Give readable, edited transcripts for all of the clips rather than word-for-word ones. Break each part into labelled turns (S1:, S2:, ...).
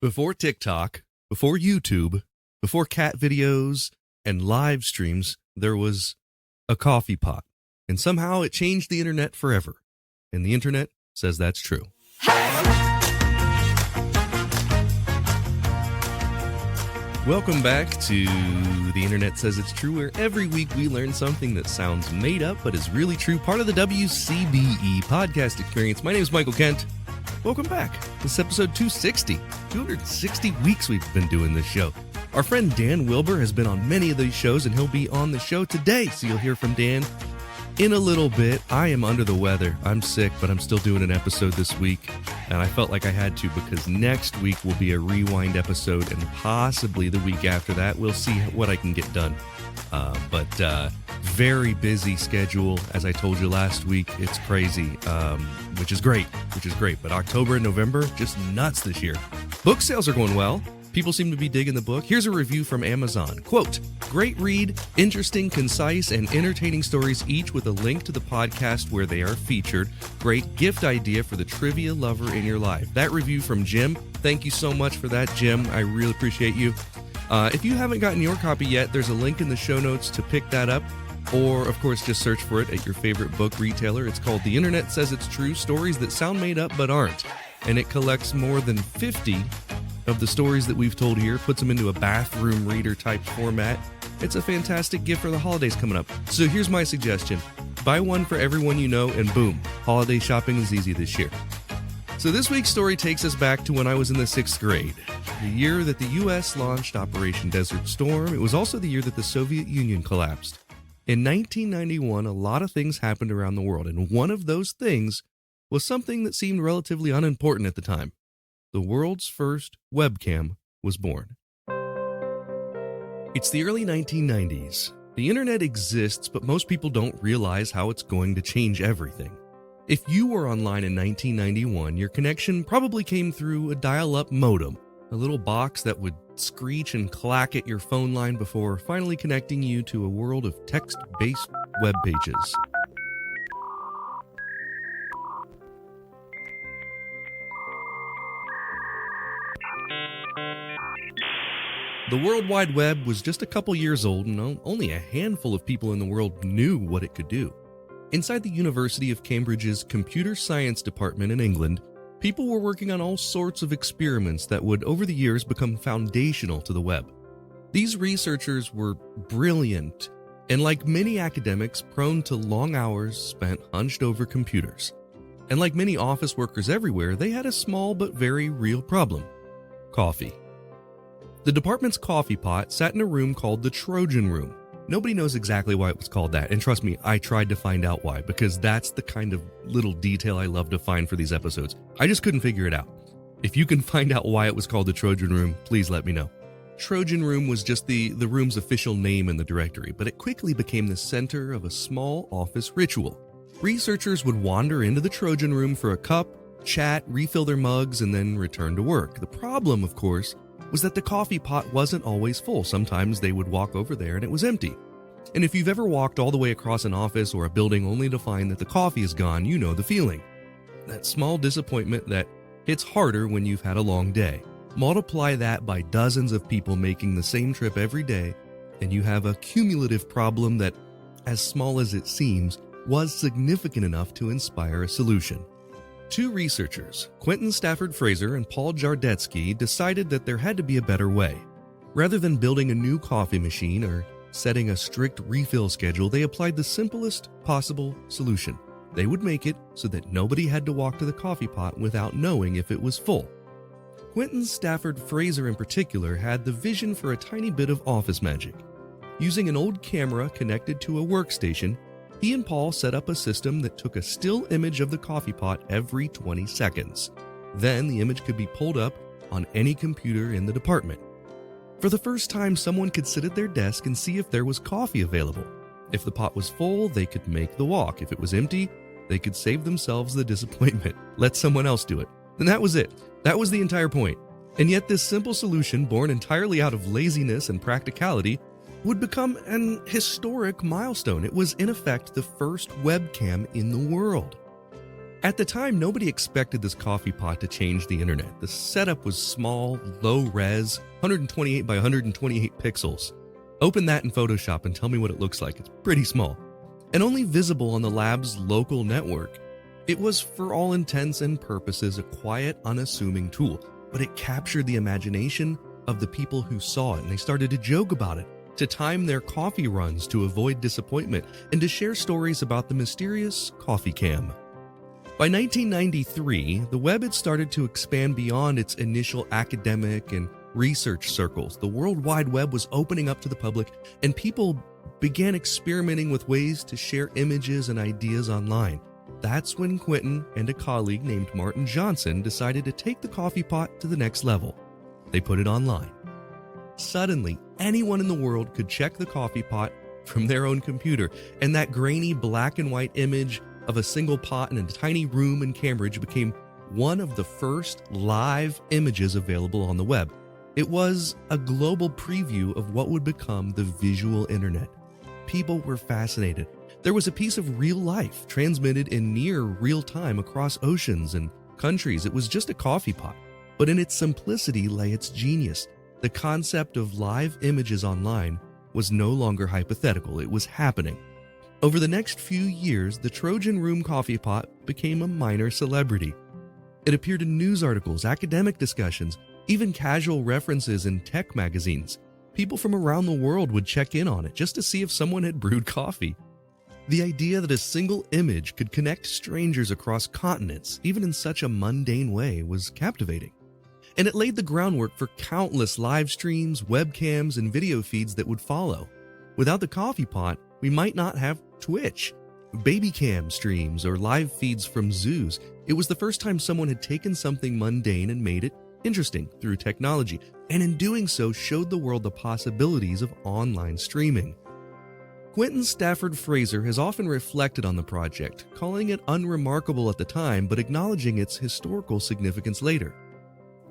S1: Before TikTok, before YouTube, before cat videos and live streams, there was a coffee pot. And somehow it changed the internet forever. And the internet says that's true. Welcome back to The Internet Says It's True, where every week we learn something that sounds made up but is really true, part of the WCBE podcast experience. My name is Michael Kent. Welcome back. This is episode 260. 260 weeks we've been doing this show. Our friend Dan Wilbur has been on many of these shows, and he'll be on the show today, so you'll hear from Dan in a little bit. I am under the weather. I'm sick, but I'm still doing an episode this week, and I felt like I had to because next week will be a rewind episode, and possibly the week after that. We'll see what I can get done. But very busy schedule, as I told you last week. It's crazy, which is great. But October and November, just nuts this year. Book sales are going well. People seem to be digging the book. Here's a review from Amazon. Quote, great read, interesting, concise, and entertaining stories, each with a link to the podcast where they are featured. Great gift idea for the trivia lover in your life. That review from Jim. Thank you so much for that, Jim. I really appreciate you. If you haven't gotten your copy yet, there's a link in the show notes to pick that up. Or, of course, just search for it at your favorite book retailer. It's called The Internet Says It's True, Stories That Sound Made Up But Aren't. And it collects more than 50 of the stories that we've told here, puts them into a bathroom reader type format. It's a fantastic gift for the holidays coming up. So here's my suggestion. Buy one for everyone you know, and boom, holiday shopping is easy this year. So this week's story takes us back to when I was in the 6th grade, the year that the U.S. launched Operation Desert Storm. It was also the year that the Soviet Union collapsed. In 1991, a lot of things happened around the world, and one of those things was something that seemed relatively unimportant at the time. The world's first webcam was born. It's the early 1990s. The internet exists, but most people don't realize how it's going to change everything. If you were online in 1991, your connection probably came through a dial-up modem, a little box that would screech and clack at your phone line before finally connecting you to a world of text-based web pages. The World Wide Web was just a couple years old, and only a handful of people in the world knew what it could do. Inside the University of Cambridge's Computer Science Department in England, people were working on all sorts of experiments that would, over the years, become foundational to the web. These researchers were brilliant, and like many academics, prone to long hours spent hunched over computers. And like many office workers everywhere, they had a small but very real problem: coffee. The department's coffee pot sat in a room called the Trojan room. Nobody knows exactly why it was called that, and trust me, I tried to find out why, because that's the kind of little detail I love to find for these episodes. I just couldn't figure it out. If you can find out why it was called the Trojan room, please let me know. Trojan room was just the room's official name in the directory, but it quickly became the center of a small office ritual. Researchers would wander into the Trojan room for a cup, chat, refill their mugs, and then return to work. The problem, of course, was that the coffee pot wasn't always full. Sometimes they would walk over there and it was empty. And if you've ever walked all the way across an office or a building only to find that the coffee is gone, you know the feeling. That small disappointment that hits harder when you've had a long day. Multiply that by dozens of people making the same trip every day, and you have a cumulative problem that, as small as it seems, was significant enough to inspire a solution. Two researchers, Quentin Stafford Fraser and Paul Jardetsky, decided that there had to be a better way. Rather than building a new coffee machine or setting a strict refill schedule, they applied the simplest possible solution. They would make it so that nobody had to walk to the coffee pot without knowing if it was full. Quentin Stafford Fraser in particular had the vision for a tiny bit of office magic. Using an old camera connected to a workstation, he and Paul set up a system that took a still image of the coffee pot every 20 seconds. Then the image could be pulled up on any computer in the department. For the first time, someone could sit at their desk and see if there was coffee available. If the pot was full, they could make the walk. If it was empty, they could save themselves the disappointment. Let someone else do it. And that was it. That was the entire point. And yet this simple solution, born entirely out of laziness and practicality, would become an historic milestone. It was, in effect, the first webcam in the world. At the time, nobody expected this coffee pot to change the internet. The setup was small, low-res, 128 by 128 pixels. Open that in Photoshop and tell me what it looks like. It's pretty small. And only visible on the lab's local network. It was, for all intents and purposes, a quiet, unassuming tool, but it captured the imagination of the people who saw it, and they started to joke about it, to time their coffee runs to avoid disappointment, and to share stories about the mysterious coffee cam. By 1993, the web had started to expand beyond its initial academic and research circles. The World Wide Web was opening up to the public, and people began experimenting with ways to share images and ideas online. That's when Quentin and a colleague named Martin Johnson decided to take the coffee pot to the next level. They put it online. Suddenly, anyone in the world could check the coffee pot from their own computer, and that grainy black and white image of a single pot in a tiny room in Cambridge became one of the first live images available on the web. It was a global preview of what would become the visual internet. People were fascinated. There was a piece of real life transmitted in near real time across oceans and countries. It was just a coffee pot, but in its simplicity lay its genius. The concept of live images online was no longer hypothetical. It was happening. Over the next few years, the Trojan room coffee pot became a minor celebrity. It appeared in news articles, academic discussions, even casual references in tech magazines. People from around the world would check in on it just to see if someone had brewed coffee. The idea that a single image could connect strangers across continents, even in such a mundane way, was captivating. And it laid the groundwork for countless live streams, webcams, and video feeds that would follow. Without the coffee pot, we might not have Twitch, baby cam streams, or live feeds from zoos. It was the first time someone had taken something mundane and made it interesting through technology, and in doing so showed the world the possibilities of online streaming. Quentin Stafford Fraser has often reflected on the project, calling it unremarkable at the time but acknowledging its historical significance later.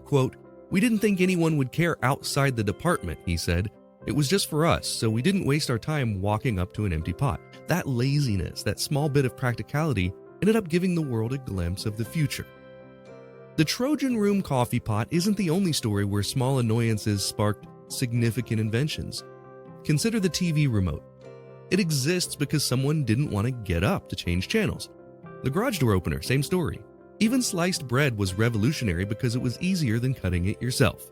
S1: Quote, "We didn't think anyone would care outside the department," he said. "It was just for us, so we didn't waste our time walking up to an empty pot." That laziness, that small bit of practicality, ended up giving the world a glimpse of the future. The Trojan room coffee pot isn't the only story where small annoyances sparked significant inventions. Consider the TV remote. It exists because someone didn't want to get up to change channels. The garage door opener, same story. Even sliced bread was revolutionary because it was easier than cutting it yourself.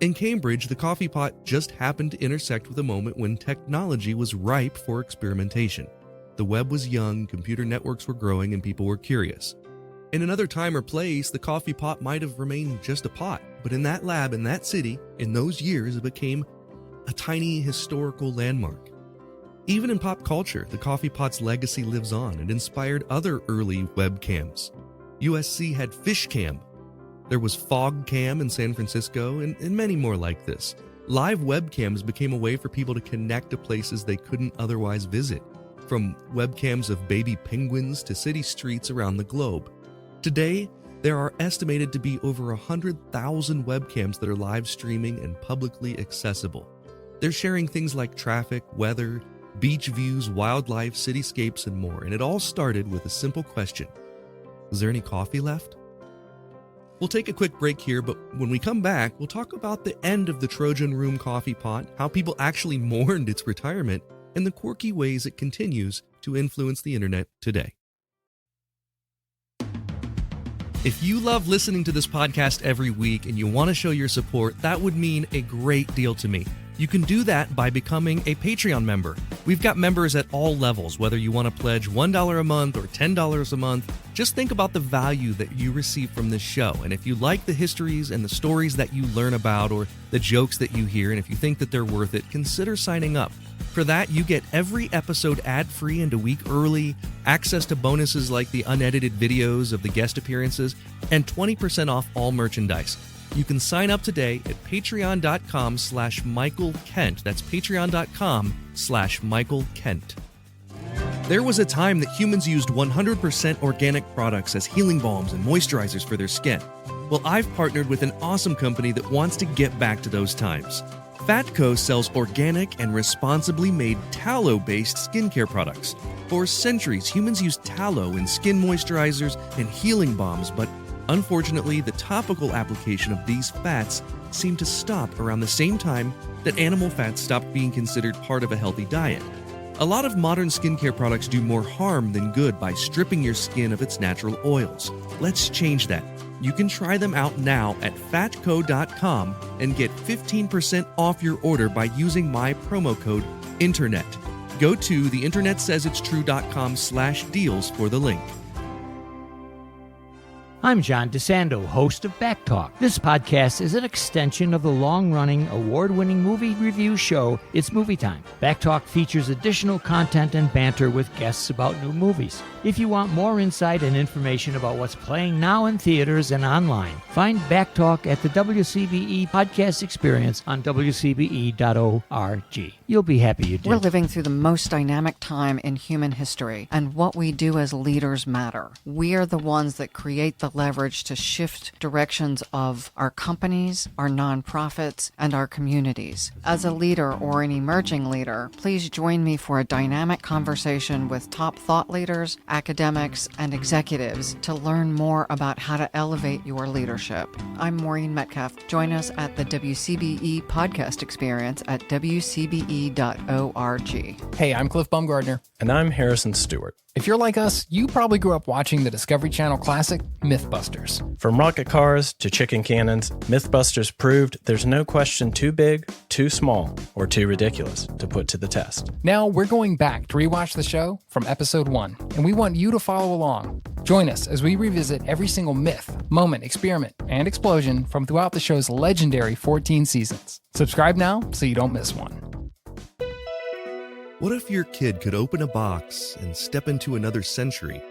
S1: In Cambridge, the coffee pot just happened to intersect with a moment when technology was ripe for experimentation. The web was young, computer networks were growing, and people were curious. In another time or place, the coffee pot might have remained just a pot, but in that lab, in that city, in those years, it became a tiny historical landmark. Even in pop culture, the coffee pot's legacy lives on. It inspired other early webcams. USC had Fishcam. There was Fogcam in San Francisco, and many more like this. Live webcams became a way for people to connect to places they couldn't otherwise visit, from webcams of baby penguins to city streets around the globe. Today, there are estimated to be over 100,000 webcams that are live streaming and publicly accessible. They're sharing things like traffic, weather, beach views, wildlife, cityscapes, and more. And it all started with a simple question: is there any coffee left? We'll take a quick break here, but when we come back, we'll talk about the end of the Trojan room coffee pot, how people actually mourned its retirement, and the quirky ways it continues to influence the internet today. If you love listening to this podcast every week and you want to show your support, that would mean a great deal to me. You can do that by becoming a Patreon member. We've got members at all levels, whether you want to pledge $1 a month or $10 a month. Just think about the value that you receive from this show. And if you like the histories and the stories that you learn about or the jokes that you hear, and if you think that they're worth it, consider signing up. For that, you get every episode ad-free and a week early, access to bonuses like the unedited videos of the guest appearances, and 20% off all merchandise. You can sign up today at patreon.com/Michael Kent. That's patreon.com/Michael Kent. There was a time that humans used 100% organic products as healing balms and moisturizers for their skin. Well, I've partnered with an awesome company that wants to get back to those times. Fatco sells organic and responsibly made tallow-based skincare products. For centuries, humans used tallow in skin moisturizers and healing balms, but unfortunately, the topical application of these fats seemed to stop around the same time that animal fats stopped being considered part of a healthy diet. A lot of modern skincare products do more harm than good by stripping your skin of its natural oils. Let's change that. You can try them out now at fatco.com and get 15% off your order by using my promo code INTERNET. Go to theinternetsaysitstrue.com/deals for the link.
S2: I'm John DeSando, host of Back Talk. This podcast is an extension of the long-running, award-winning movie review show, It's Movie Time. Back Talk features additional content and banter with guests about new movies. If you want more insight and information about what's playing now in theaters and online, find Back Talk at the WCBE Podcast Experience on WCBE.org. You'll be happy you did.
S3: We're living through the most dynamic time in human history, and what we do as leaders matter. We are the ones that create the leverage to shift directions of our companies, our nonprofits, and our communities. As a leader or an emerging leader, please join me for a dynamic conversation with top thought leaders, academics, and executives to learn more about how to elevate your leadership. I'm Maureen Metcalf. Join us at the WCBE Podcast Experience at WCBE.org.
S4: Hey, I'm Cliff Baumgardner.
S5: And I'm Harrison Stewart.
S4: If you're like us, you probably grew up watching the Discovery Channel classic, Mythbusters.
S5: From rocket cars to chicken cannons, Mythbusters proved there's no question too big, too small, or too ridiculous to put to the test.
S4: Now we're going back to rewatch the show from episode 1, and we want you to follow along. Join us as we revisit every single myth, moment, experiment, and explosion from throughout the show's legendary 14 seasons. Subscribe now so you don't miss one.
S1: What if your kid could open a box and step into another century?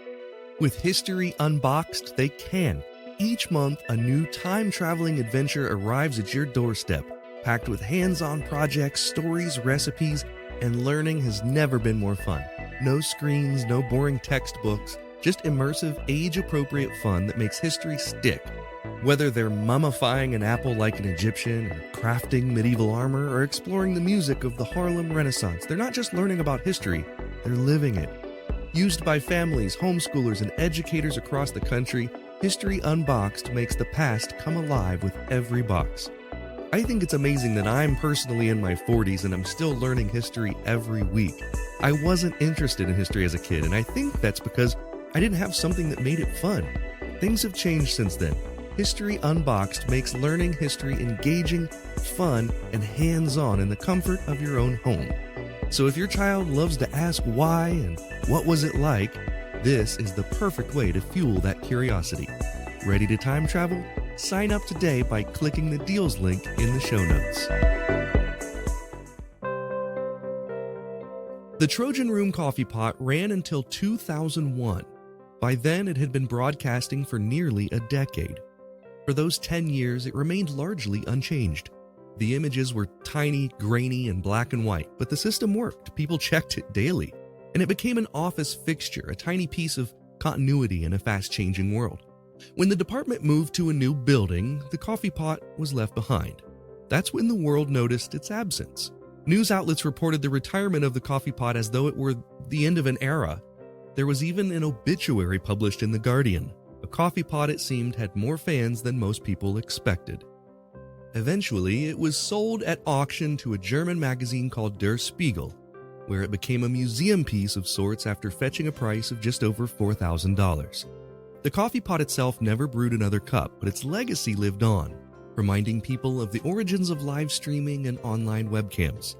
S1: With History Unboxed, they can. Each month, a new time-traveling adventure arrives at your doorstep, packed with hands-on projects, stories, recipes, and learning has never been more fun. No screens, no boring textbooks, just immersive, age-appropriate fun that makes history stick. Whether they're mummifying an apple like an Egyptian, or crafting medieval armor, or exploring the music of the Harlem Renaissance, they're not just learning about history, they're living it. Used by families, homeschoolers, and educators across the country, History Unboxed makes the past come alive with every box. I think it's amazing that I'm personally in my 40s and I'm still learning history every week. I wasn't interested in history as a kid, and I think that's because I didn't have something that made it fun. Things have changed since then. History Unboxed makes learning history engaging, fun, and hands-on in the comfort of your own home. So if your child loves to ask why and what was it like, this is the perfect way to fuel that curiosity. Ready to time travel? Sign up today by clicking the deals link in the show notes. The Trojan Room coffee pot ran until 2001. By then, it had been broadcasting for nearly a decade. For those 10 years, it remained largely unchanged. The images were tiny, grainy, and black and white, but the system worked. People checked it daily, and it became an office fixture, a tiny piece of continuity in a fast-changing world. When the department moved to a new building, the coffee pot was left behind. That's when the world noticed its absence. News outlets reported the retirement of the coffee pot as though it were the end of an era. There was even an obituary published in The Guardian. A coffee pot, it seemed, had more fans than most people expected. Eventually, it was sold at auction to a German magazine called Der Spiegel, where it became a museum piece of sorts after fetching a price of just over $4,000. The coffee pot itself never brewed another cup, but its legacy lived on, reminding people of the origins of live streaming and online webcams.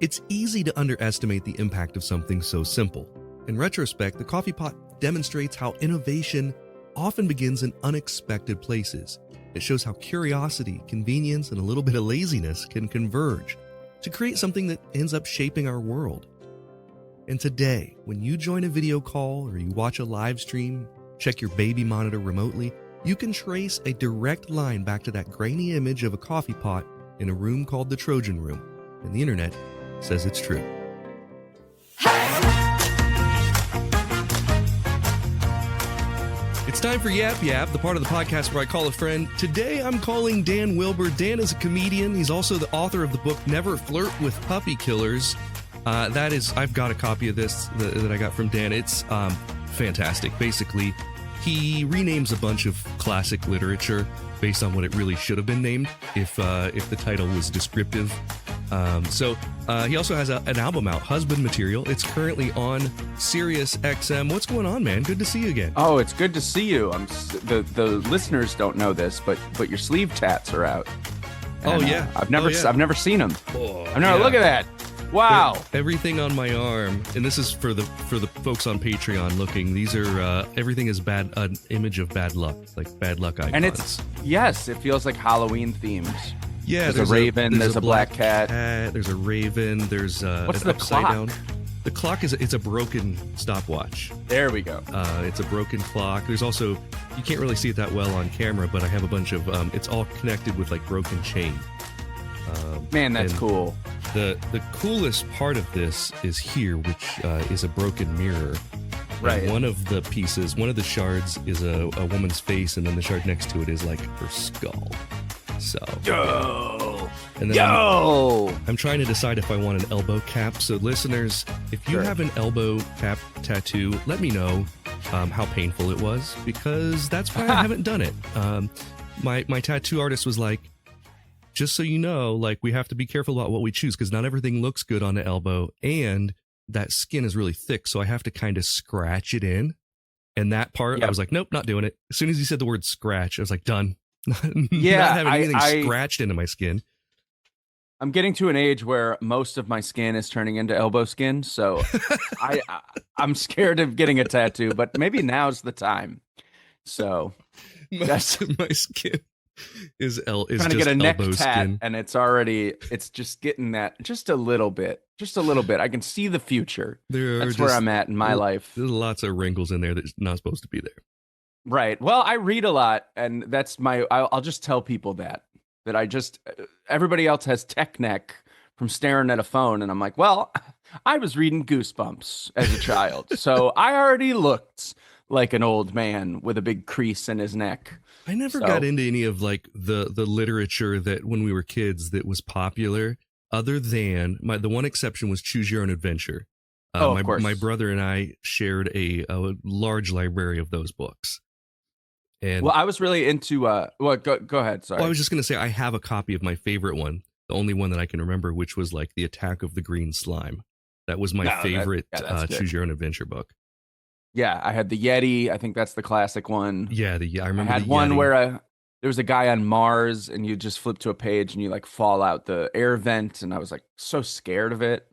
S1: It's easy to underestimate the impact of something so simple. In retrospect, the coffee pot demonstrates how innovation often begins in unexpected places. It shows how curiosity, convenience, and a little bit of laziness can converge to create something that ends up shaping our world. And today, when you join a video call or you watch a live stream, check your baby monitor remotely, you can trace a direct line back to that grainy image of a coffee pot in a room called the Trojan Room, and the internet says it's true. It's time for Yap Yap, the part of the podcast where I call a friend. Today I'm calling Dan Wilbur. Dan is a comedian. He's also the author of the book Never Flirt with Puppy Killers. I've got a copy of this that I got from Dan. It's fantastic. Basically, he renames a bunch of classic literature based on what it really should have been named if the title was descriptive. So he also has an album out, Husband Material. It's currently on Sirius XM. What's going on, man? Good to see you again.
S6: Oh, it's good to see you. The listeners don't know this, but your sleeve tats are out. And,
S1: yeah.
S6: I've never seen them.
S1: Oh,
S6: I've never look at that. Wow.
S1: Everything on my arm, and this is for the folks on Patreon looking. These are everything is an image of bad luck, like bad luck icons.
S6: And it feels like Halloween themed.
S1: Yeah,
S6: there's a raven, there's a black cat,
S1: there's a raven, there's
S6: what's
S1: an
S6: the
S1: upside
S6: clock?
S1: down. The clock it's a broken stopwatch.
S6: There we go.
S1: It's a broken clock. There's also, you can't really see it that well on camera, but I have a bunch of it's all connected with like broken chain.
S6: Man, that's cool.
S1: The coolest part of this is here, which is a broken mirror.
S6: Right.
S1: And one of the pieces, one of the shards is a woman's face, and then the shard next to it is like her skull. So. And then I'm trying to decide if I want an elbow cap. So listeners, if you have an elbow cap tattoo, let me know how painful it was, because that's why I haven't done it. My tattoo artist was like, just so you know, like, we have to be careful about what we choose, because not everything looks good on the elbow, and that skin is really thick, so I have to kind of scratch it in. And that part, I was like, nope, not doing it. As soon as he said the word scratch, I was like, done.
S6: Yeah,
S1: not having anything scratched into my skin.
S6: I'm getting to an age where most of my skin is turning into elbow skin, so I'm scared of getting a tattoo, but maybe now's the time. So
S1: Most of my skin is
S6: trying
S1: just
S6: to get a neck
S1: elbow
S6: tat,
S1: skin.
S6: and it's just getting that just a little bit. I can see the future. That's where I'm at in my life.
S1: There's lots of wrinkles in there that's not supposed to be there.
S6: Right. Well, I read a lot, and that's I'll just tell people that everybody else has tech neck from staring at a phone, and I'm like, well, I was reading Goosebumps as a child, so I already looked like an old man with a big crease in his neck.
S1: I never got into any of like the literature that when we were kids that was popular, other than the one exception was Choose Your Own Adventure.
S6: Of course.
S1: My brother and I shared a large library of those books. And
S6: Well, I was really into go ahead, sorry.
S1: I was just going to say I have a copy of my favorite one, the only one that I can remember, which was like The Attack of the Green Slime. That was my favorite Choose Your Own Adventure book.
S6: Yeah, I had the Yeti. I think that's the classic one.
S1: Yeah, I remember.
S6: I had one where there was a guy on Mars, and you just flip to a page and you like fall out the air vent, and I was like so scared of it.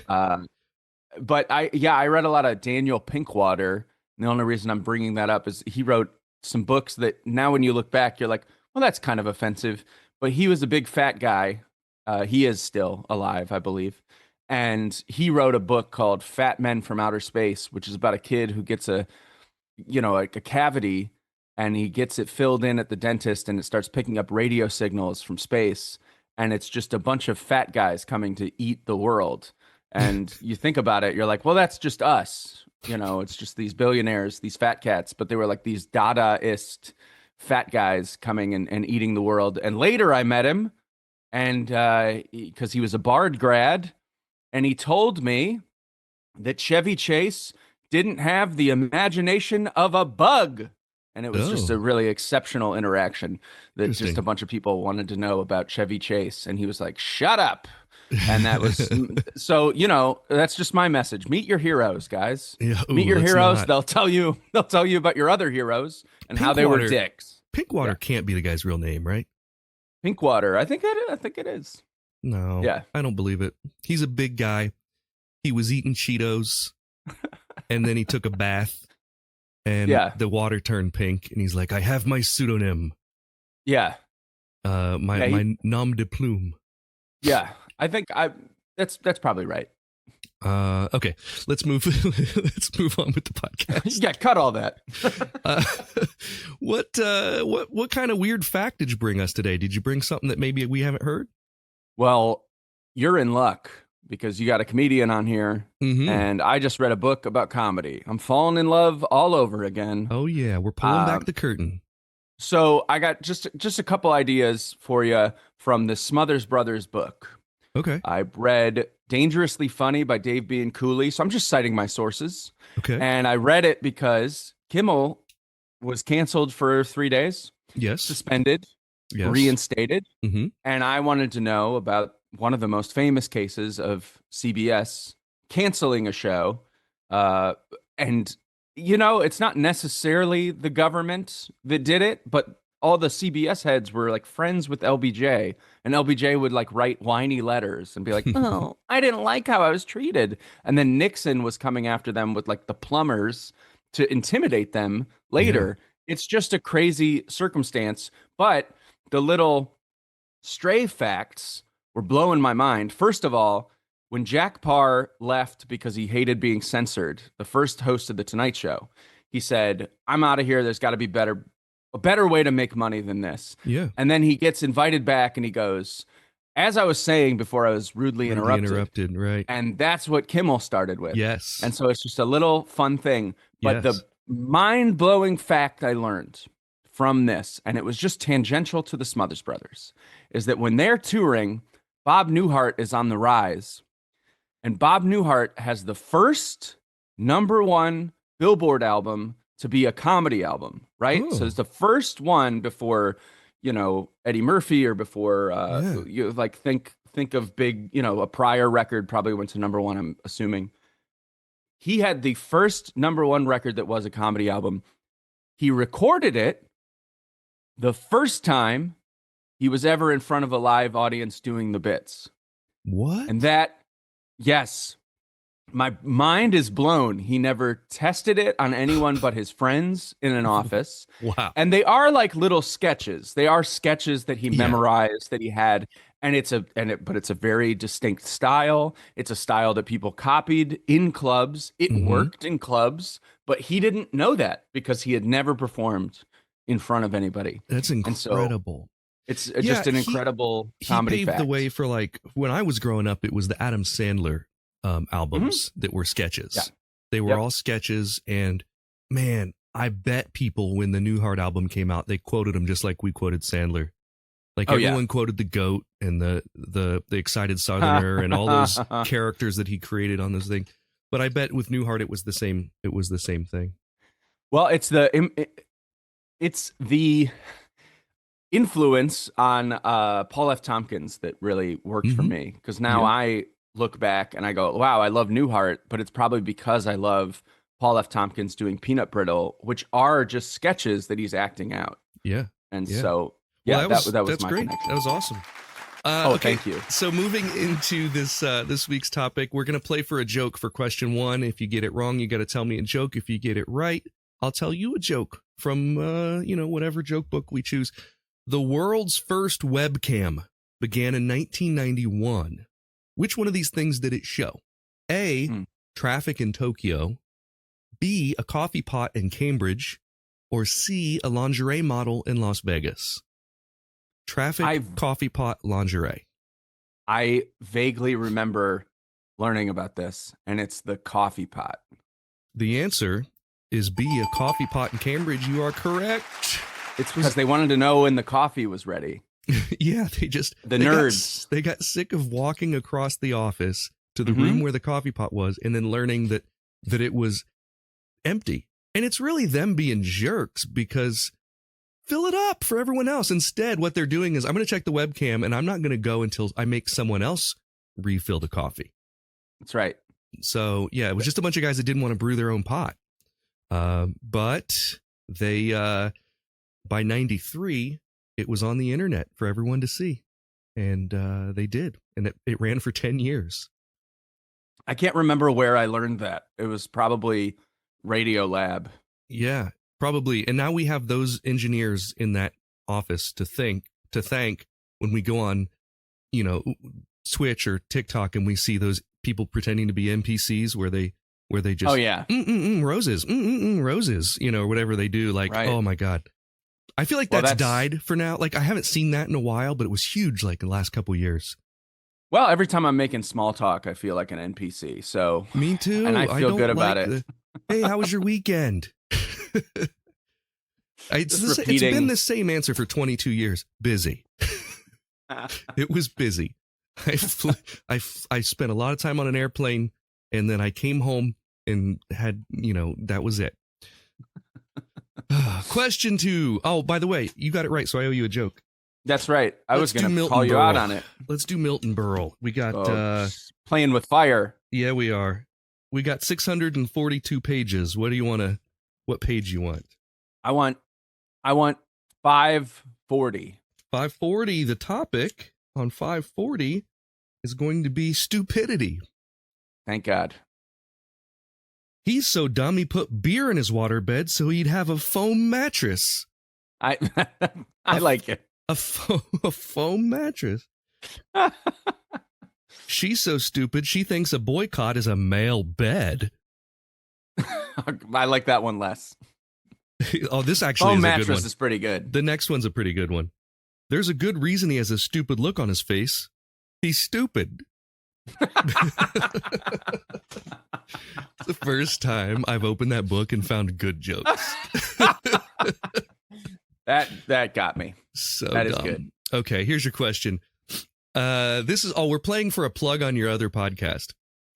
S6: But I read a lot of Daniel Pinkwater. And the only reason I'm bringing that up is he wrote some books that now when you look back, you're like, well, that's kind of offensive. But he was a big fat guy. He is still alive, I believe. And he wrote a book called Fat Men from Outer Space, which is about a kid who gets a cavity, and he gets it filled in at the dentist, and it starts picking up radio signals from space. And it's just a bunch of fat guys coming to eat the world. And you think about it, you're like, well, that's just us. It's just these billionaires, these fat cats. But they were like these Dadaist fat guys coming and eating the world. And later I met him, and because he was a Bard grad. And he told me that Chevy Chase didn't have the imagination of a bug. And it was just a really exceptional interaction that just a bunch of people wanted to know about Chevy Chase. And he was like, shut up. And that was so, that's just my message. Meet your heroes, guys.
S1: Yeah,
S6: meet your heroes. They'll tell you about your other heroes and how they were dicks.
S1: Pinkwater can't be the guy's real name, right?
S6: Pinkwater. I think it is.
S1: No, I don't believe it. He's a big guy. He was eating Cheetos, and then he took a bath, and the water turned pink, and he's like, I have my pseudonym.
S6: Yeah.
S1: My nom de plume.
S6: Yeah, I think that's probably right.
S1: Okay, let's move on with the podcast.
S6: Yeah, cut all that.
S1: What kind of weird fact did you bring us today? Did you bring something that maybe we haven't heard?
S6: Well, you're in luck because you got a comedian on here,
S1: Mhm.
S6: and I just read a book about comedy. I'm falling in love all over again.
S1: Oh yeah, we're pulling back the curtain.
S6: So I got just a couple ideas for you from the Smothers Brothers book.
S1: Okay.
S6: I read Dangerously Funny by Dave B. and Cooley. So I'm just citing my sources.
S1: Okay.
S6: And I read it because Kimmel was canceled for 3 days,
S1: Yes.
S6: suspended,
S1: Yes.
S6: reinstated.
S1: Mm-hmm.
S6: And I wanted to know about one of the most famous cases of CBS canceling a show. And, it's not necessarily the government that did it, but all the CBS heads were like friends with LBJ. And LBJ would like write whiny letters and be like, oh, I didn't like how I was treated. And then Nixon was coming after them with like the plumbers to intimidate them later. Yeah. It's just a crazy circumstance. But the little stray facts were blowing my mind. First of all, when Jack Parr left because he hated being censored, the first host of The Tonight Show, he said, I'm out of here. There's got to be a better way to make money than this.
S1: Yeah.
S6: And then he gets invited back and he goes, as I was saying before I was rudely interrupted.
S1: Right.
S6: And that's what Kimmel started with.
S1: Yes.
S6: And so it's just a little fun thing. But
S1: Yes.
S6: the mind-blowing fact I learned from this, and it was just tangential to the Smothers Brothers, is that when they're touring, Bob Newhart is on the rise. And Bob Newhart has the first #1 Billboard album to be a comedy album, right?
S1: Ooh.
S6: So it's the first one before, Eddie Murphy, or before you like think of big, a prior record probably went to #1, I'm assuming. He had the first #1 record that was a comedy album. He recorded it the first time he was ever in front of a live audience doing the bits.
S1: What?
S6: And yes, my mind is blown. He never tested it on anyone but his friends in an office.
S1: Wow.
S6: And they are like little sketches. They are sketches that he memorized, that he had. And it's a very distinct style. It's a style that people copied in clubs. It worked in clubs, but he didn't know that because he had never performed in front of anybody.
S1: That's incredible.
S6: It's just an incredible comedy
S1: He paved
S6: fact.
S1: the way for, like, when I was growing up, it was the Adam Sandler albums that were sketches.
S6: Yeah.
S1: They were all sketches, and man, I bet people when the Newhart album came out, they quoted him just like we quoted Sandler. Like everyone quoted the goat and the excited Southerner and all those characters that he created on this thing. But I bet with Newhart it was the same. It was the same thing.
S6: Well, it's the influence on Paul F. Tompkins that really worked for me, because now I look back and I go, wow, I love Newhart, but it's probably because I love Paul F. Tompkins doing Peanut Brittle, which are just sketches that he's acting out.
S1: Yeah.
S6: And so,
S1: well,
S6: that was
S1: that's
S6: my
S1: great.
S6: connection.
S1: That was awesome.
S6: Okay. Thank you.
S1: So moving into this week's topic, we're going to play for a joke for question 1. If you get it wrong, you got to tell me a joke. If you get it right, I'll tell you a joke from, whatever joke book we choose. The world's first webcam began in 1991. Which one of these things did it show? A, traffic in Tokyo. B, a coffee pot in Cambridge. Or C, a lingerie model in Las Vegas. Traffic, coffee pot, lingerie.
S6: I vaguely remember learning about this, and it's the coffee pot.
S1: The answer is B, a coffee pot in Cambridge. You are correct.
S6: It's because they wanted to know when the coffee was ready.
S1: Yeah, they
S6: nerds.
S1: They got sick of walking across the office to the room where the coffee pot was and then learning that it was empty. And it's really them being jerks because fill it up for everyone else. Instead, what they're doing is I'm going to check the webcam and I'm not going to go until I make someone else refill the coffee.
S6: That's right.
S1: So, yeah, it was just a bunch of guys that didn't want to brew their own pot. But they, by 93, it was on the internet for everyone to see. And they did. And it ran for 10 years.
S6: I can't remember where I learned that. It was probably Radio Lab.
S1: Yeah, probably. And now we have those engineers in that office to thank when we go on, Switch or TikTok and we see those people pretending to be NPCs where they just roses, roses, or whatever they do. Like, Oh my God. I feel like that's died for now. Like I haven't seen that in a while, but it was huge like the last couple of years.
S6: Well, every time I'm making small talk, I feel like an NPC. So
S1: Me too.
S6: And I feel
S1: don't
S6: good about
S1: like
S6: it.
S1: Hey, how was your weekend? It's been the same answer for 22 years. Busy. It was busy. I spent a lot of time on an airplane, and then I came home and had, that was it. Question 2. Oh, by the way, you got it right, so I owe you a joke.
S6: That's right. I was
S1: Let's
S6: going
S1: do
S6: to call you out
S1: Berle.
S6: on it.
S1: Let's do Milton Berle. We got
S6: playing with fire.
S1: Yeah, we are. We got 642 pages. What page you want?
S6: I want 540.
S1: 540. The topic on 540 is going to be stupidity.
S6: Thank God.
S1: He's so dumb he put beer in his waterbed so he'd have a foam mattress.
S6: I like it.
S1: A foam mattress. She's so stupid she thinks a boycott is a male bed.
S6: I like that one less.
S1: Oh, this actually
S6: foam
S1: is a
S6: mattress
S1: good one.
S6: Is pretty good.
S1: The next one's a pretty good one. There's a good reason he has a stupid look on his face. He's stupid. It's the first time I've opened that book and found good jokes.
S6: That got me.
S1: So
S6: that
S1: dumb.
S6: Is good.
S1: Okay, here's your question. We're playing for a plug on your other podcast.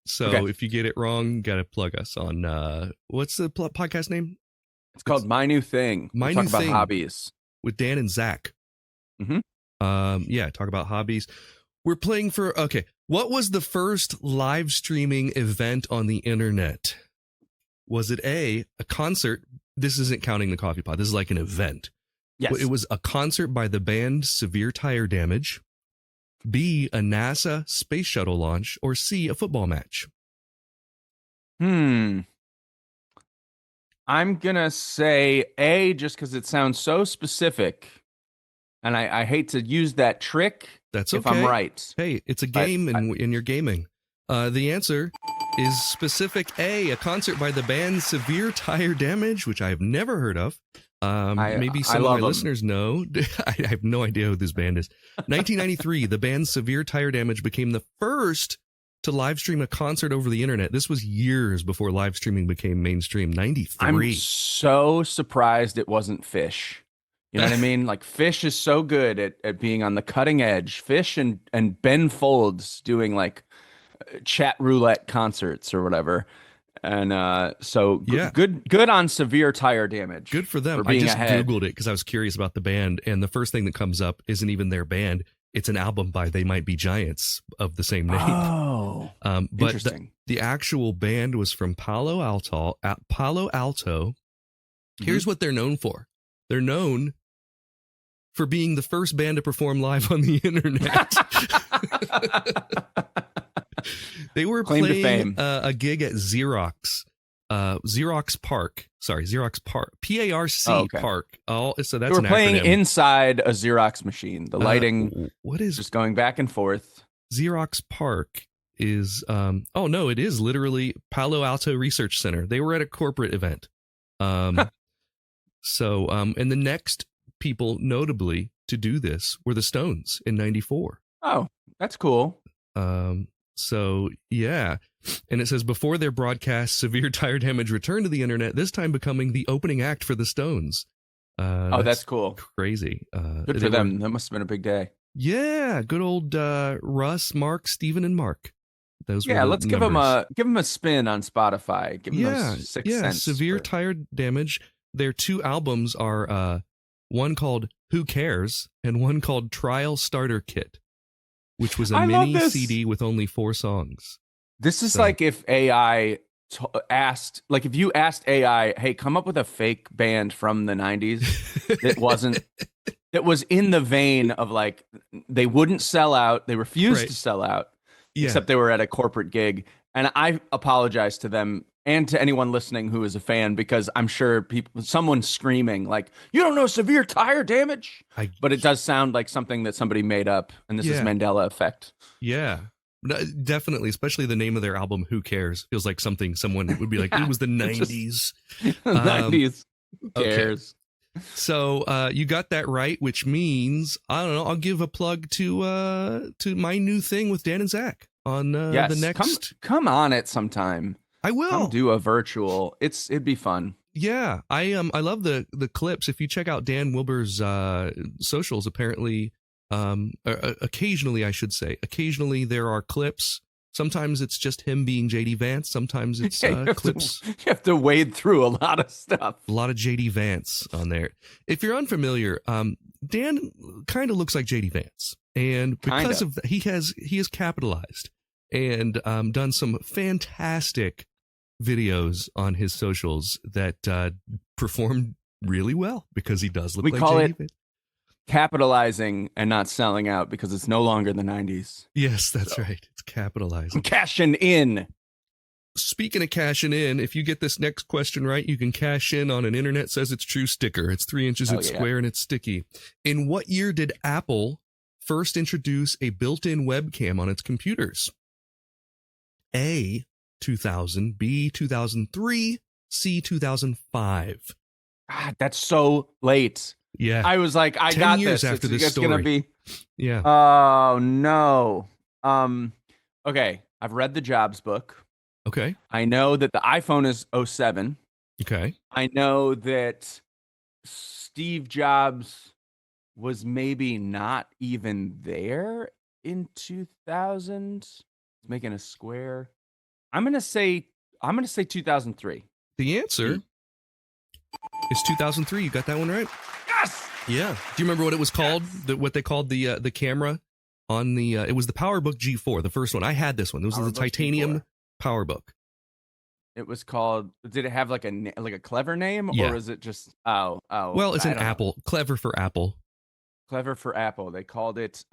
S1: So if you get it wrong, you got to plug us on, what's the podcast name?
S6: It's called My New Thing.
S1: My
S6: New
S1: New
S6: Thing. Talk about hobbies.
S1: With Dan and Zach.
S6: Mm-hmm.
S1: Talk about hobbies. We're playing for, what was the first live streaming event on the internet? Was it A concert? This isn't counting the coffee pot. This is like an event.
S6: Yes.
S1: It was a concert by the band Severe Tire Damage. B, a NASA space shuttle launch. Or C, a football match.
S6: I'm going to say A, just because it sounds so specific. And I hate to use that trick.
S1: That's okay.
S6: If I'm right.
S1: Hey, it's a game and you're gaming. The answer is specific A, a concert by the band Severe Tire Damage, which I have never heard of. Maybe some of my listeners know. I have no idea who this band is. 1993, the band Severe Tire Damage became the first to live stream a concert over the internet. This was years before live streaming became mainstream. 93.
S6: I'm so surprised it wasn't Fish. You know what I mean? Like Fish is so good at being on the cutting edge. Fish and Ben Folds doing like chat roulette concerts or whatever. And good on Severe Tire Damage.
S1: Good for them.
S6: For
S1: I just
S6: ahead.
S1: Googled it because I was curious about the band. And the first thing that comes up isn't even their band. It's an album by They Might Be Giants of the same name.
S6: Oh,
S1: but
S6: interesting.
S1: The actual band was from Palo Alto. Here's what they're known for. They're known for being the first band to perform live on the internet. They were playing a gig at Xerox Park. PARC Park. Oh, so that's
S6: they were playing inside a Xerox machine. The lighting
S1: what is
S6: just going back and forth.
S1: Xerox Park is it is literally Palo Alto Research Center. They were at a corporate event. And the next people notably to do this were the Stones in 94.
S6: Oh, that's cool.
S1: So yeah. And it says before their broadcast, Severe Tire Damage returned to the internet, this time becoming the opening act for the Stones.
S6: That's cool.
S1: Crazy.
S6: Good for them. That must have been a big day.
S1: Yeah. Good old Russ, Mark, Steven, and Mark. Those were
S6: let's give them a spin on Spotify. Give them those 6 cents.
S1: Severe Tire Damage. Their 2 albums are one called Who Cares and one called Trial Starter Kit, which was a mini CD with only 4 songs.
S6: This is like if AI asked, like if you asked AI, hey, come up with a fake band from the 90s that was in the vein of like, they wouldn't sell out. They refused to sell out, except they were at a corporate gig. And I apologize to them and to anyone listening who is a fan, because I'm sure someone's screaming like, you don't know Severe Tire Damage? But it does sound like something that somebody made up. And this is Mandela effect.
S1: Yeah. Definitely, especially the name of their album, Who Cares? Feels like something someone would be like, it was the 90s.
S6: 90s. Who cares?
S1: So you got that right, which means, I don't know, I'll give a plug to my new thing with Dan and Zach on
S6: Yes,
S1: the next.
S6: come on it sometime.
S1: I will
S6: Come do a virtual. It'd be fun.
S1: Yeah, I love the clips. If you check out Dan Wilbur's socials, apparently, occasionally, I should say, occasionally there are clips. Sometimes it's just him being JD Vance. Sometimes it's clips.
S6: You have to wade through a lot of stuff.
S1: A lot of JD Vance on there. If you're unfamiliar, Dan kind of looks like JD Vance, and because of that, he has capitalized and done some fantastic videos on his socials that performed really well because he does look like JD Vance.
S6: Capitalizing and not selling out because it's no longer the 90s.
S1: Yes, that's right. It's capitalizing.
S6: Cashing in.
S1: Speaking of cashing in, if you get this next question right, you can cash in on an Internet Says It's True sticker. It's 3 inches, it's square, and it's sticky. In what year did Apple first introduce a built-in webcam on its computers? A, 2000, B, 2003, C, 2005.
S6: God, that's so late.
S1: Yeah.
S6: I was like, I
S1: 10
S6: got
S1: years
S6: this.
S1: after this
S6: it's
S1: story.
S6: Gonna be.
S1: Yeah.
S6: Oh no. Okay. I've read the Jobs book.
S1: Okay.
S6: I know that the iPhone is 07.
S1: Okay.
S6: I know that Steve Jobs was maybe not even there in 2000. Making a square. I'm gonna say 2003.
S1: The answer is 2003. You got that one right.
S6: Yes.
S1: Yeah. Do you remember what it was called? What they called the camera on the? It was the PowerBook G4, the first one. I had this one. It was the titanium
S6: G4.
S1: PowerBook.
S6: It was called. Did it have like a clever name,
S1: Yeah.
S6: or is it just oh?
S1: Well, it's an Apple. Clever for Apple.
S6: Clever for Apple. They called it.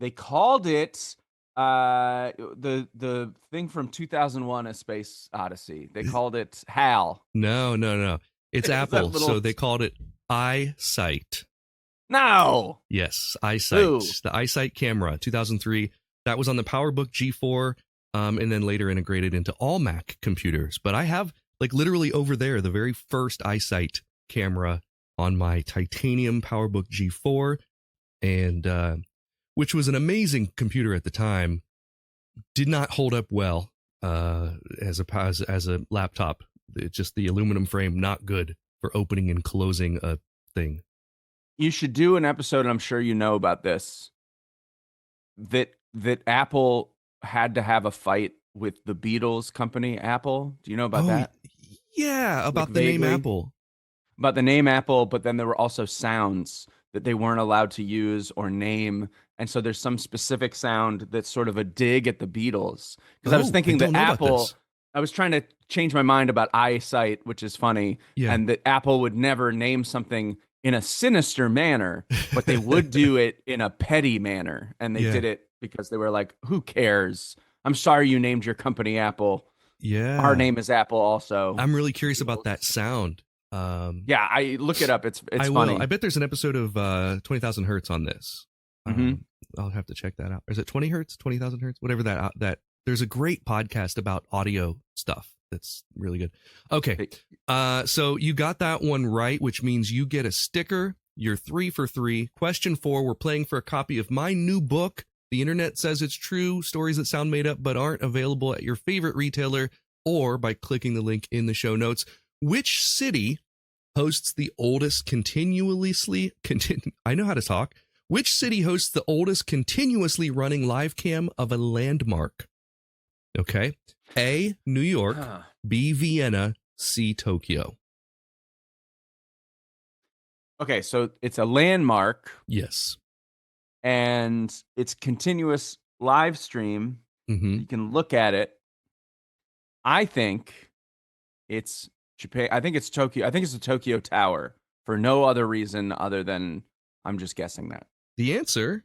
S6: They called it. The thing from 2001: A Space Odyssey. They called it HAL.
S1: No. It's Apple. So they called it iSight.
S6: No.
S1: Yes, iSight.
S6: Ooh.
S1: The iSight camera, 2003. That was on the PowerBook G4, and then later integrated into all Mac computers. But I have, like, literally over there, the very first iSight camera on my titanium PowerBook G4, and which was an amazing computer at the time. Did not hold up well as a laptop. Just the aluminum frame, not good for opening and closing a thing.
S6: You should do an episode, and I'm sure you know about this. That Apple had to have a fight with the Beatles company, Apple. Do you know about that?
S1: Yeah, about the name Apple.
S6: About the name Apple, but then there were also sounds that they weren't allowed to use or name. And so there's some specific sound that's sort of a dig at the Beatles. Because I was thinking that Apple, I was trying to change my mind about iSight, which is funny, and that Apple would never name something in a sinister manner, but they would do it in a petty manner. And they did it because they were like, who cares? I'm sorry you named your company Apple.
S1: Yeah.
S6: Our name is Apple also.
S1: I'm really curious about that sound.
S6: Yeah, I look it up. It's funny.
S1: I bet there's an episode of 20,000 Hertz on this. I'll have to check that out. Is it 20 Hertz, 20,000 Hertz, whatever that? There's a great podcast about audio stuff that's really good. Okay, so you got that one right, which means you get a sticker. You're 3 for 3. Question 4, we're playing for a copy of my new book, The Internet Says It's True, Stories That Sound Made Up But Aren't, available at your favorite retailer or by clicking the link in the show notes. Which city hosts the oldest I know how to talk. Which city hosts the oldest continuously running live cam of a landmark? Okay. A, New York, B, Vienna, C, Tokyo.
S6: Okay, so it's a landmark.
S1: Yes.
S6: And it's continuous live stream.
S1: Mm-hmm.
S6: You can look at it. I think it's Japan. I think it's Tokyo. I think it's the Tokyo Tower for no other reason other than I'm just guessing that.
S1: The answer,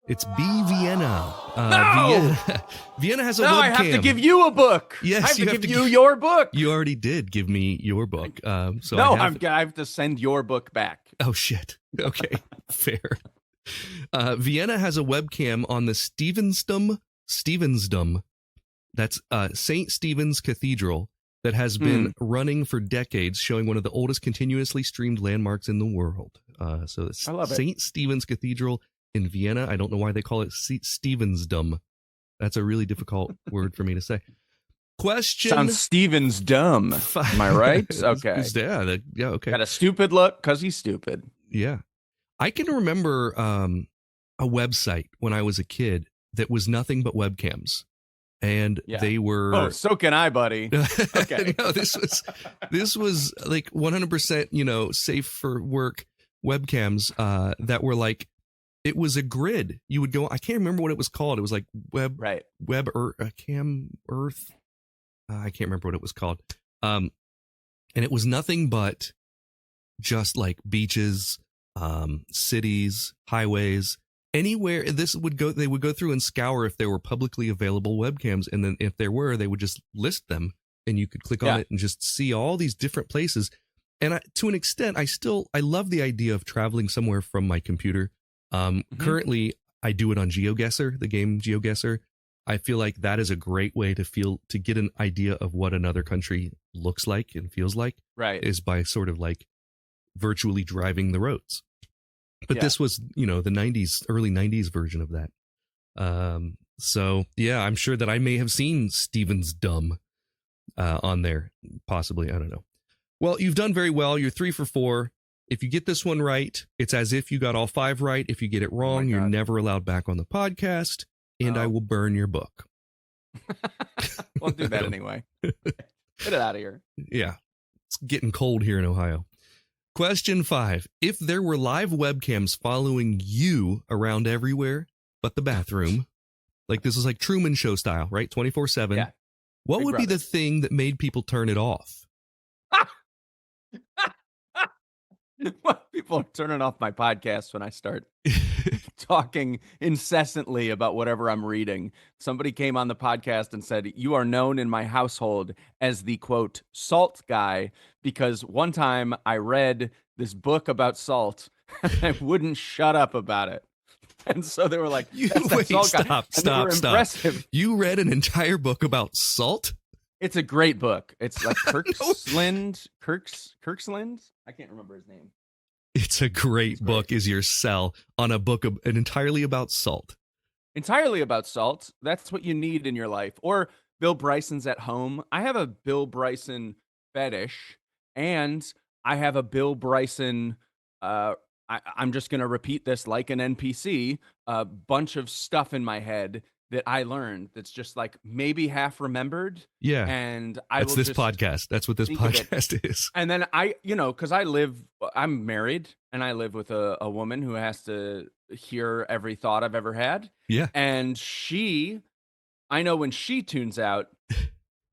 S1: it's B, Vienna.
S6: No!
S1: Vienna has a
S6: webcam. I have to give you a book.
S1: Yes,
S6: I have to give you your book.
S1: You already did give me your book. So
S6: no, I have to send your book back.
S1: Oh, shit. Okay, fair. Vienna has a webcam on the Stevensdom. That's St. Stephen's Cathedral that has been running for decades, showing one of the oldest continuously streamed landmarks in the world. So it's
S6: I love it.
S1: St. Stephen's Cathedral in Vienna. I don't know why they call it Stevensdom. That's a really difficult word for me to say. Question.
S6: Sounds Steven's dumb. Am I right? Okay.
S1: Yeah, okay.
S6: Got a stupid look because he's stupid.
S1: Yeah. I can remember a website when I was a kid that was nothing but webcams. And they were...
S6: Oh, so can I, buddy. Okay.
S1: No, this was like 100%, safe for work webcams that were like, it was a grid. You would go, I can't remember what it was called. It was like Cam Earth. I can't remember what it was called. And it was nothing but just like beaches, cities, highways, anywhere they would go through and scour if there were publicly available webcams. And then if there were, they would just list them and you could click on it and just see all these different places. And to an extent, I love the idea of traveling somewhere from my computer. Currently I do it on GeoGuessr, the game GeoGuessr. I feel like that is a great way to get an idea of what another country looks like and feels like. Right. Is by sort of like virtually driving the roads. But this was, the 90s, early 90s version of that. So yeah, I'm sure that I may have seen Steven's Dumb on there, possibly. I don't know. Well, you've done very well. You're 3 for 4. If you get this one right, it's as if you got all 5 right. If you get it wrong, you're never allowed back on the podcast, and I will burn your book.
S6: We'll do that anyway. Get it out of here.
S1: Yeah. It's getting cold here in Ohio. Question 5. If there were live webcams following you around everywhere but the bathroom, like this is like Truman Show style, right? 24/7. What would be the thing that made people turn it off?
S6: Well, people are turning off my podcast when I start talking incessantly about whatever I'm reading. Somebody came on the podcast and said, "You are known in my household as the, quote, salt guy," because one time I read this book about salt and I wouldn't shut up about it. And so they were like,
S1: Stop. You read an entire book about salt?
S6: It's a great book. It's like Kirksland. I can't remember his name.
S1: It's a great book is your sell on a book entirely about salt.
S6: Entirely about salt. That's what you need in your life. Or Bill Bryson's At Home. I have a Bill Bryson fetish, and I have a Bill Bryson, I'm just going to repeat this like an NPC, a bunch of stuff in my head that I learned that's just like maybe half remembered.
S1: Yeah.
S6: And
S1: that's this podcast. That's what this podcast is.
S6: And then because I'm married and I live with a woman who has to hear every thought I've ever had.
S1: Yeah.
S6: And I know when she tunes out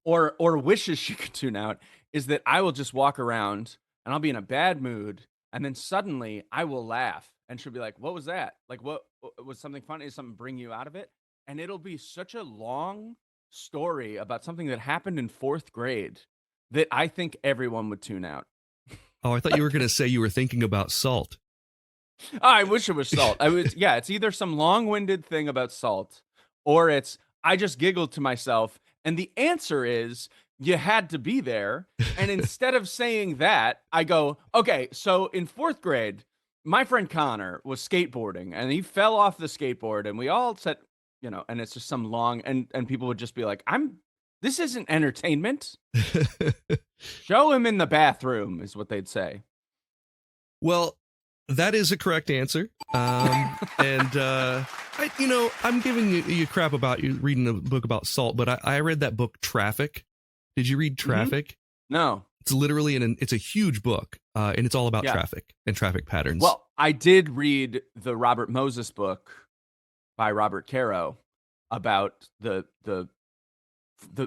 S6: or wishes she could tune out is that I will just walk around and I'll be in a bad mood. And then suddenly I will laugh and she'll be like, "What was that? Like, what was something funny? Did something bring you out of it?" And it'll be such a long story about something that happened in 4th grade that I think everyone would tune out.
S1: Oh, I thought you were going to say you were thinking about salt.
S6: I wish it was salt. It's either some long-winded thing about salt or it's, I just giggled to myself. And the answer is, you had to be there. And instead of saying that, I go, okay, so in 4th grade, my friend Connor was skateboarding and he fell off the skateboard and we all said, and it's just some long, and people would just be like, this isn't entertainment. Show him in the bathroom is what they'd say.
S1: Well, that is a correct answer. I'm giving you crap about you reading a book about salt, but I read that book Traffic. Did you read Traffic?
S6: Mm-hmm. No.
S1: It's literally it's a huge book, and it's all about traffic and traffic patterns.
S6: Well, I did read the Robert Moses book by Robert Caro about the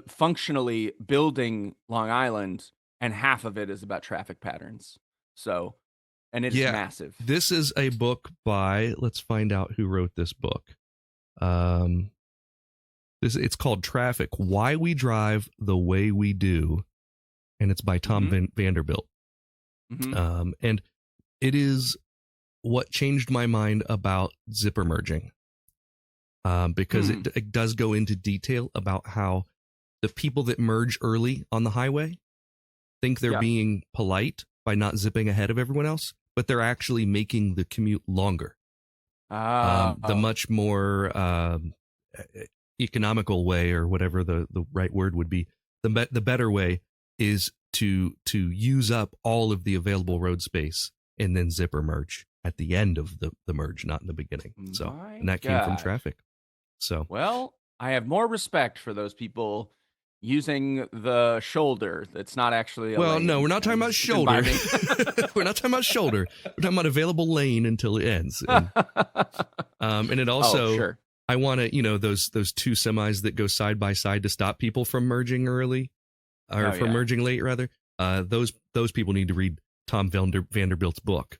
S6: functionally building Long Island, and half of it is about traffic patterns. So, and it's massive.
S1: This is a book by, let's find out who wrote this book. It's called Traffic: Why We Drive the Way We Do, and it's by Tom Vanderbilt. Mm-hmm. And it is what changed my mind about zipper merging. Because it does go into detail about how the people that merge early on the highway think they're being polite by not zipping ahead of everyone else, but they're actually making the commute longer. The much more economical way, or whatever the right word would be, the better way is to use up all of the available road space and then zipper merge at the end of the merge, not in the beginning. So, and that came from traffic. So,
S6: well, I have more respect for those people using the shoulder. That's not actually a lane.
S1: No, we're not talking about shoulder. We're not talking about shoulder. We're talking about available lane until it ends. And it also, I want to, those two semis that go side by side to stop people from merging early, or from merging late rather. Those people need to read Tom Vanderbilt's book,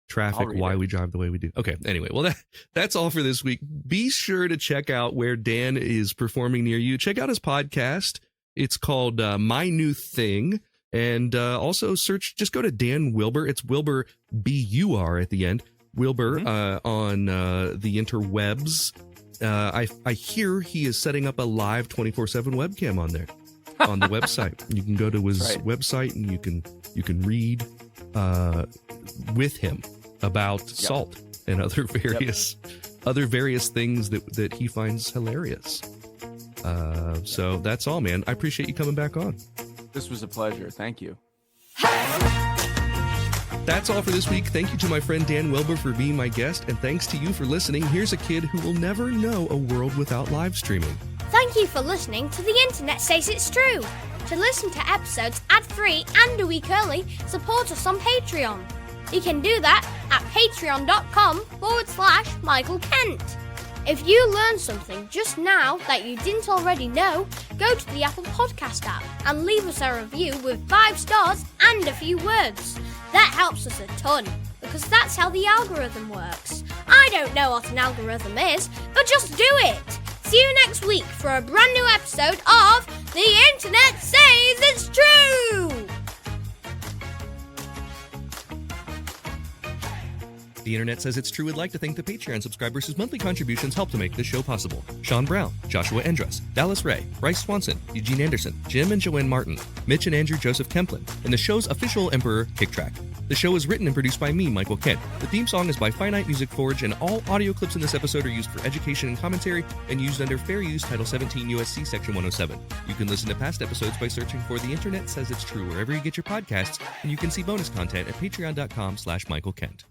S1: Traffic, Why We Drive the Way We Do. Okay, anyway, well, that's all for this week. Be sure to check out where Dan is performing near you. Check out his podcast. It's called My New Thing. And also just go to Dan Wilbur. It's Wilbur, B-U-R at the end. Wilbur on the interwebs. I hear he is setting up a live 24/7 webcam on there, on the website. You can go to his website and you can read with him about salt and other various things that he finds hilarious. So that's all, man. I appreciate you coming back on.
S6: This was a pleasure. Thank you.
S1: That's all for this week. Thank you to my friend Dan Wilbur for being my guest, and thanks to you for listening. Here's a kid who will never know a world without live streaming.
S7: Thank you for listening to The Internet Says It's True. To listen to episodes ad-free and a week early, support us on Patreon. You can do that at patreon.com/Michael Kent. If you learned something just now that you didn't already know, go to the Apple Podcast app and leave us a review with 5 stars and a few words. That helps us a ton, because that's how the algorithm works. I don't know what an algorithm is, but just do it. See you next week for a brand new episode of The Internet Says It's True!
S1: The Internet Says It's True would like to thank the Patreon subscribers whose monthly contributions help to make this show possible. Sean Brown, Joshua Endress, Dallas Ray, Bryce Swanson, Eugene Anderson, Jim and Joanne Martin, Mitch and Andrew Joseph Kemplin, and the show's official Emperor, Kick Track. The show is written and produced by me, Michael Kent. The theme song is by Finite Music Forge, and all audio clips in this episode are used for education and commentary and used under Fair Use Title 17 U.S.C. Section 107. You can listen to past episodes by searching for The Internet Says It's True wherever you get your podcasts, and you can see bonus content at patreon.com/Michael Kent.